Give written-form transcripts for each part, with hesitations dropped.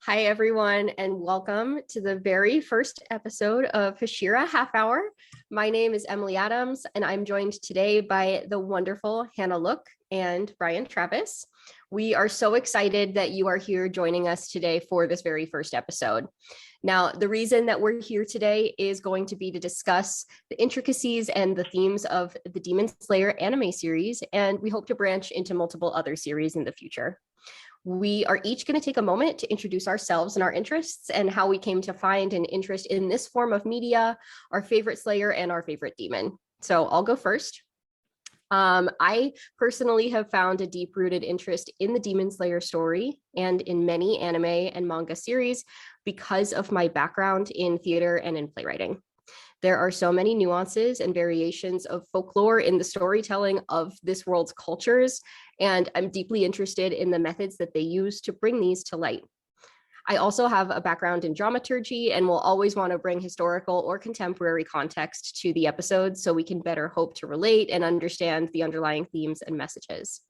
Hi, everyone, and welcome to the very first episode of Hashira Half Hour. My name is Emily Adams, and I'm joined today by the wonderful Hana Look and Bryan Travis. We are so excited that you are here joining us today for this very first episode. Now, the reason that we're here today is going to be to discuss the intricacies and the themes of the Demon Slayer anime series, and we hope to branch into multiple other series in the future. We are each going to take a moment to introduce ourselves and our interests and how we came to find an interest in this form of media, our favorite Slayer, and our favorite demon. So I'll go first. I personally have found a deep-rooted interest in the Demon Slayer story and in many anime and manga series because of my background in theater and in playwriting. There are so many nuances and variations of folklore in the storytelling of this world's cultures, and I'm deeply interested in the methods that they use to bring these to light. I also have a background in dramaturgy and will always want to bring historical or contemporary context to the episodes so we can better hope to relate and understand the underlying themes and messages.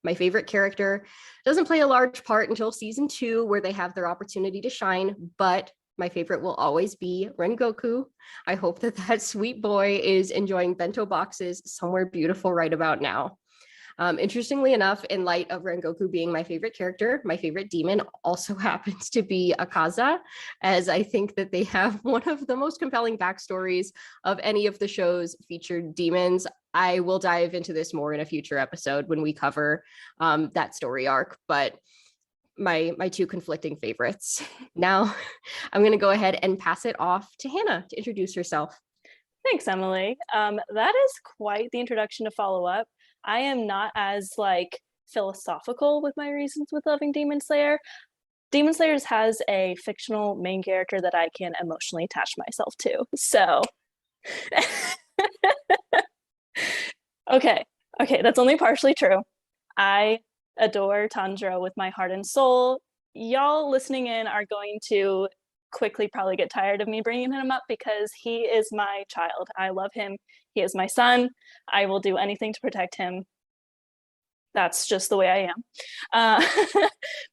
My favorite character doesn't play a large part until season 2, where they have their opportunity to shine, but my favorite will always be Rengoku. I hope that sweet boy is enjoying bento boxes somewhere beautiful right about now. Interestingly enough, in light of Rengoku being my favorite character, my favorite demon also happens to be Akaza, as I think that they have one of the most compelling backstories of any of the show's featured demons. I will dive into this more in a future episode when we cover that story arc, but my two conflicting favorites. Now, I'm going to go ahead and pass it off to Hana to introduce herself. Thanks, Emily. That is quite the introduction to follow up. I am not as philosophical with my reasons with loving Demon Slayer. Demon Slayer has a fictional main character that I can emotionally attach myself to. So, okay, that's only partially true. I adore Tanjiro with my heart and soul. Y'all listening in are going to quickly probably get tired of me bringing him up because he is my child. I love him. He is my son. I will do anything to protect him. That's just the way I am.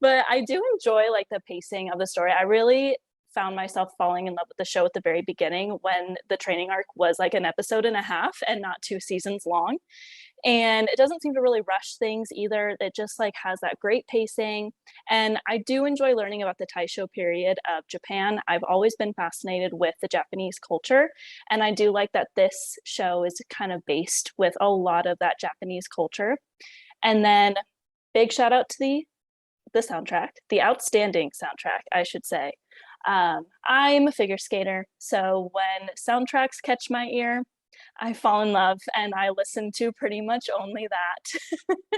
But I do enjoy the pacing of the story. I really found myself falling in love with the show at the very beginning when the training arc was an episode and a half and not 2 seasons long. And it doesn't seem to really rush things either. It just has that great pacing. And I do enjoy learning about the Taisho period of Japan. I've always been fascinated with the Japanese culture. And I do like that this show is kind of based with a lot of that Japanese culture. And then big shout out to the soundtrack, the outstanding soundtrack, I should say. I'm a figure skater. So when soundtracks catch my ear, I fall in love and I listen to pretty much only that.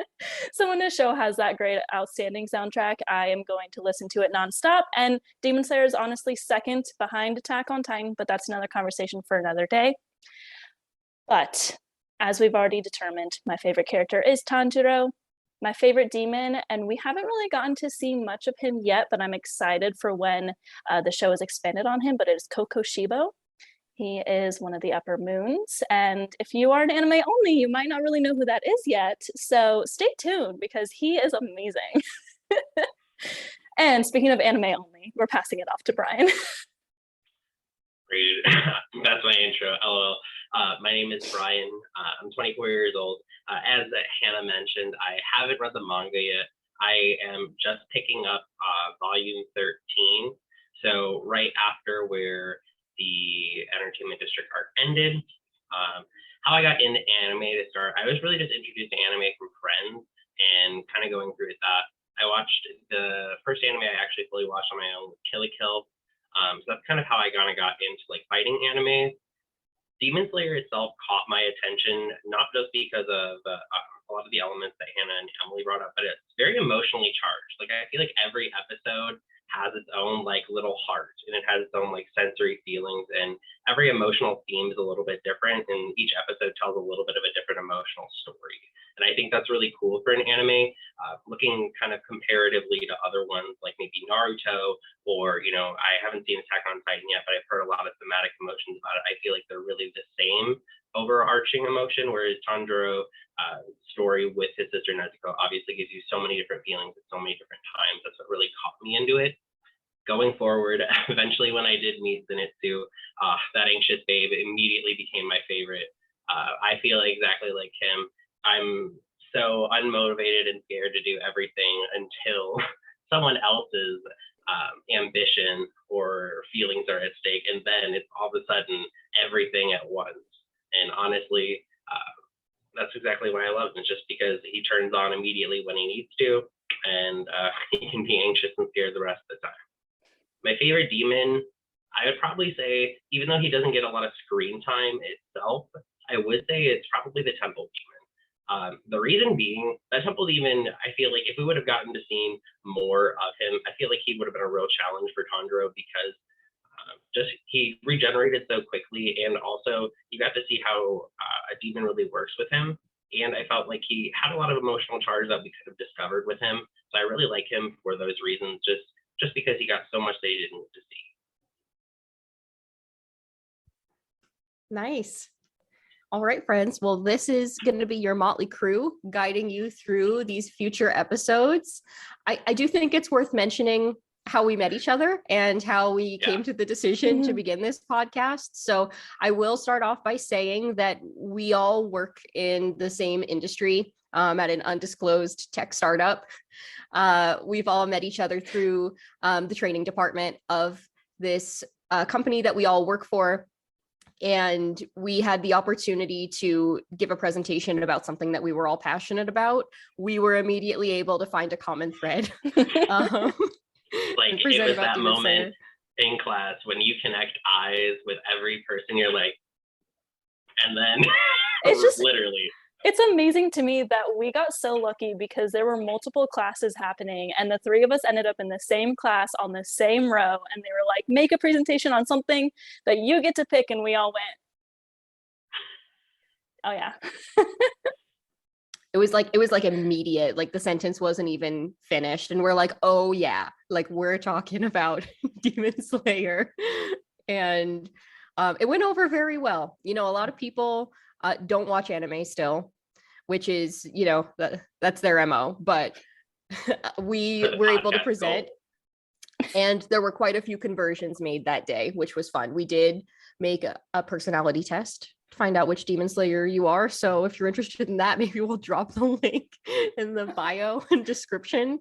So when a show has that great, outstanding soundtrack, I am going to listen to it nonstop. And Demon Slayer is honestly second behind Attack on Titan, but that's another conversation for another day. But as we've already determined, my favorite character is Tanjiro, my favorite demon, and we haven't really gotten to see much of him yet, but I'm excited for when the show is expanded on him, but it is Kokoshibo. He is one of the upper moons, and if you are an anime only, you might not really know who that is yet, so stay tuned because he is amazing. And speaking of anime only, we're passing it off to Bryan. Great. That's my intro. LOL. My name is Bryan. I'm 24 years old. As Hana mentioned, I haven't read the manga yet. I am just picking up volume 13. So right after where the Entertainment District arc ended. How I got into anime to start, I was really just introduced to anime from friends and kind of going through that. I watched the first anime I actually fully watched on my own, Kill la Kill. So that's kind of how I kind of got into fighting anime. Demon Slayer itself caught my attention, not just because of a lot of the elements that Hana and Emily brought up, but it's very emotionally charged. I feel like every episode has its own little heart, and it has its own sensory feelings, and every emotional theme is a little bit different, and each episode tells a little bit of a different emotional story. And I think that's really cool for an anime, looking kind of comparatively to other ones like maybe Naruto, or I haven't seen Attack on Titan yet, but I've heard a lot of thematic emotions about it. I feel like they're really the same overarching emotion, whereas Tanjiro story with his sister Nezuko obviously gives you so many different feelings at so many different times. That's what really caught me into it. going forward, eventually when I did meet Zenitsu, that anxious babe immediately became my favorite. I feel exactly like him. I'm so unmotivated and scared to do everything until someone else's ambition or feelings are at stake, and then it's all of a sudden everything at once. And honestly, that's exactly why I love him. It's just because he turns on immediately when he needs to, and he can be anxious and scared the rest of the time. My favorite demon, I would probably say, even though he doesn't get a lot of screen time itself, I would say it's probably the Temple Demon. The reason being, that Temple Demon, I feel like if we would have gotten to see more of him, I feel like he would have been a real challenge for Tanjiro, because just he regenerated so quickly, and also you got to see how a demon really works with him. And I felt like he had a lot of emotional charge that we could have discovered with him. So I really like him for those reasons, just because he got so much that he didn't need to see. Nice. All right, friends. Well, this is going to be your motley crew guiding you through these future episodes. I do think it's worth mentioning how we met each other and how we came to the decision to begin this podcast. So I will start off by saying that we all work in the same industry at an undisclosed tech startup. We've all met each other through the training department of this company that we all work for. And we had the opportunity to give a presentation about something that we were all passionate about. We were immediately able to find a common thread. Like it was that moment in class when you connect eyes with every person, you're like, and then it's just literally. It's amazing to me that we got so lucky, because there were multiple classes happening and the three of us ended up in the same class on the same row, and they were like, make a presentation on something that you get to pick, and we all went, oh yeah. It was like immediate, like the sentence wasn't even finished and we're like, oh yeah, like we're talking about Demon Slayer. And it went over very well. You know, a lot of people don't watch anime still, which is, you know, that's their MO, but we were able to present. And there were quite a few conversions made that day, which was fun. We did make a personality test to find out which Demon Slayer you are. So if you're interested in that, maybe we'll drop the link in the bio and description.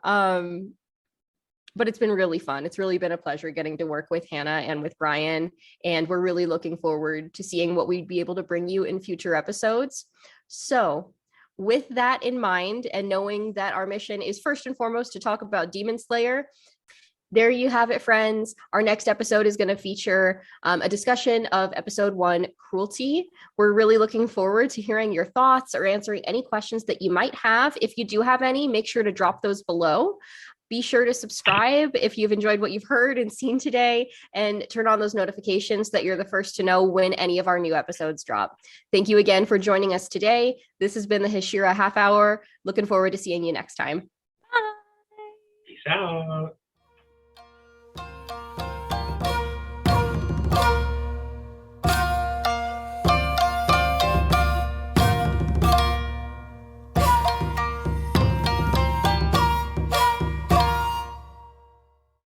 But it's been really fun. It's really been a pleasure getting to work with Hana and with Bryan. And we're really looking forward to seeing what we'd be able to bring you in future episodes. So with that in mind, and knowing that our mission is first and foremost to talk about Demon Slayer, there you have it, friends. Our next episode is going to feature a discussion of episode 1, Cruelty. We're really looking forward to hearing your thoughts or answering any questions that you might have. If you do have any, make sure to drop those below. Be sure to subscribe if you've enjoyed what you've heard and seen today, and turn on those notifications so that you're the first to know when any of our new episodes drop. Thank you again for joining us today. This has been the Hashira Half Hour. Looking forward to seeing you next time. Peace out.